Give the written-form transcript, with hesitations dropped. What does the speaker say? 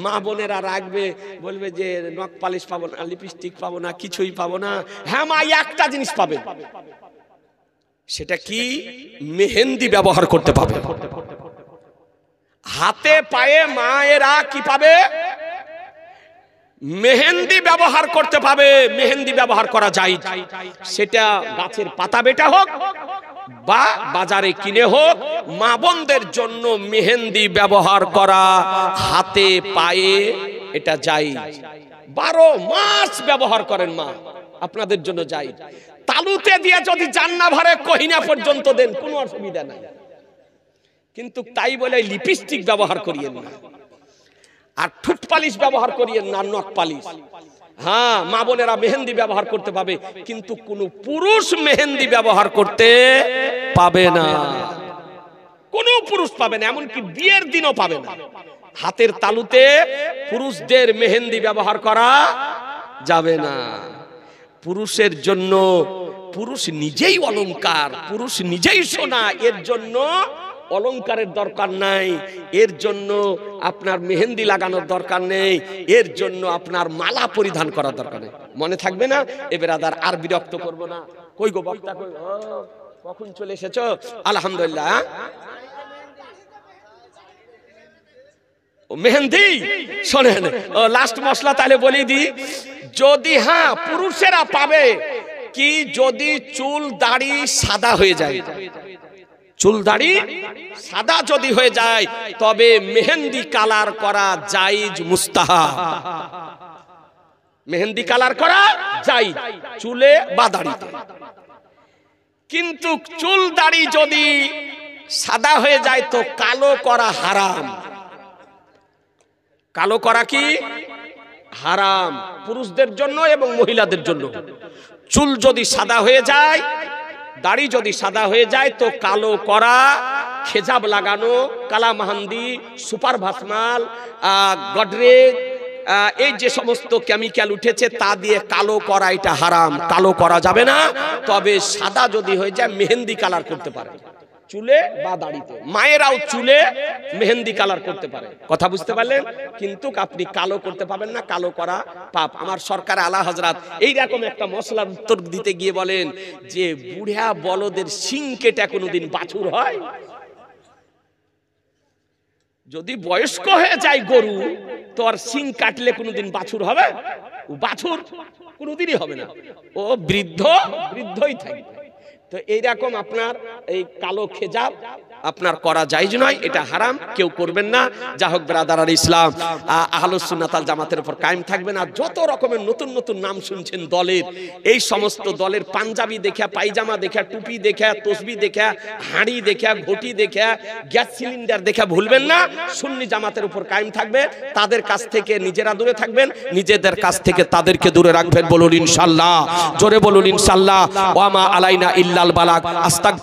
মা বোনেরা রাখবে, বলবে যে নখ পালিশ পাবো না, লিপস্টিক পাবো না, কিছুই পাবো না। হ্যাঁ মা, একটা জিনিস পাবে, সেটা কি? মেহেন্দি ব্যবহার করতে পাবে। হাতে পায়ে মায়েরা কি পাবে? মেহেন্দি ব্যবহার করতে পাবে। মেহেন্দি ব্যবহার করা যায়, সেটা গাছের পাতা বেটা হোক বা বাজারে কিনে হোক, মা বোনদের জন্য মেহেন্দি ব্যবহার করা হাতে পায়ে এটা যায়। 12 মাস ব্যবহার করেন মা, আপনাদের জন্য যায়। তালুতে দিয়ে যদি জান্না ভরে কহিনা পর্যন্ত দেন, কোনো অসুবিধা নাই। কিন্তু তাই বলে লিপস্টিক ব্যবহার করিয়েন না, আর ঠোঁট পালিশ ব্যবহার করিয়েন না, নখ পালিশ। হ্যাঁ, মা বোনেরা মেহেন্দি ব্যবহার করতে পাবে, কিন্তু কোন পুরুষ মেহেন্দি ব্যবহার করতে পাবে না। কোন পুরুষ পাবে না, এমনকি বিয়ের দিনও পাবে না। হাতের তালুতে পুরুষদের মেহেন্দি ব্যবহার করা যাবে না। পুরুষের জন্য পুরুষ নিজেই অলংকার, পুরুষ নিজেই সোনা, এর জন্য অলংকারের দরকার নাই, এর জন্য আপনার মেহেন্দি লাগানোর দরকার নেই, এর জন্য আপনার মালা পরিধান করার দরকার নেই। মনে থাকবে না? এ বেরাদার, আর বিরক্ত করব না। কই গো বক্তা, কই? কখন চলে এসেছো? আলহামদুলিল্লাহ। মেহেন্দি শোনেন, লাস্ট মশলা তাহলে বলি দি। যদি হ্যাঁ পুরুষেরা পাবে কি, যদি চুল দাড়ি সাদা হয়ে যায়, চুল দাড়ি সাদা যদি হয়ে যায়, তবে মেহেন্দি কালার করা জায়েজ, মুস্তাহাব। মেহেন্দি কালার করা জায়েজ চুলে বা দাড়িতে। কিন্তু চুল দাড়ি যদি সাদা হয়ে যায় তো কালো করা হারাম। কালো করা কি হারাম, পুরুষদের জন্য এবং মহিলাদের জন্য। চুল যদি সাদা হয়ে যায়, দাড়ি যদি সাদা হয়ে যায়, তো কালো করা, খেজাব লাগানো, কালা মাহান্দি, সুপার ভাসমাল, গডরেজ, এই যে সমস্ত কেমিক্যাল উঠেছে তা দিয়ে কালো করা, এটা হারাম, কালো করা যাবে না। তবে সাদা যদি হয়ে যায় মেহেন্দি কালার করতে পারে চুলে বা দাড়িতে। মায়েরাও চুলে মেহেন্দি কালার করতে পারে, কথা বুঝতে পারলেন? কিন্তু আপনি কালো করতে পাবেন না, কালো করা পাপ। আমার সরকার আলা হযরত এইরকম একটা মশলার উত্তর দিতে গিয়ে বলেন যে বুড়া বলদের শিং কেটে কোনোদিন বাছুর হয়? যদি বয়স্ক হয়ে যায় গরু, তো আর শিং কাটলে কোনোদিন বাছুর হবে? বাছুর কোনোদিনই হবে না, ও বৃদ্ধ বৃদ্ধই থাকবে। তো এইরকম আপনার এই কালো খেজাব আপনার করা জায়েজ নয়, এটা হারাম, কেউ করবেন না। যা হোক ব্রাদার আর ইসলাম, আহলুস সুন্নাত ওয়াল জামাতের উপর কায়েম থাকবেন। আর যত রকমের নতুন নতুন নাম শুনছেন দলের, এই সমস্ত দলের পাঞ্জাবি দেখা, পায়জামা দেখা, টুপি দেখা, তসবি দেখা, হাঁড়ি দেখা, ঘটি দেখা, গ্যাস সিলিন্ডার দেখা ভুলবেন না। সুন্নি জামাতের উপর কায়েম থাকবে, তাদের কাছ থেকে নিজেরা দূরে থাকবেন, নিজেদের কাছ থেকে তাদেরকে দূরে রাখবেন। বলুন ইনশাআল্লাহ, জোরে বলুন ইনশাআল্লাহ। ওয়া মা আলাইনা ইল্লাল বালাগ। আস্তাগ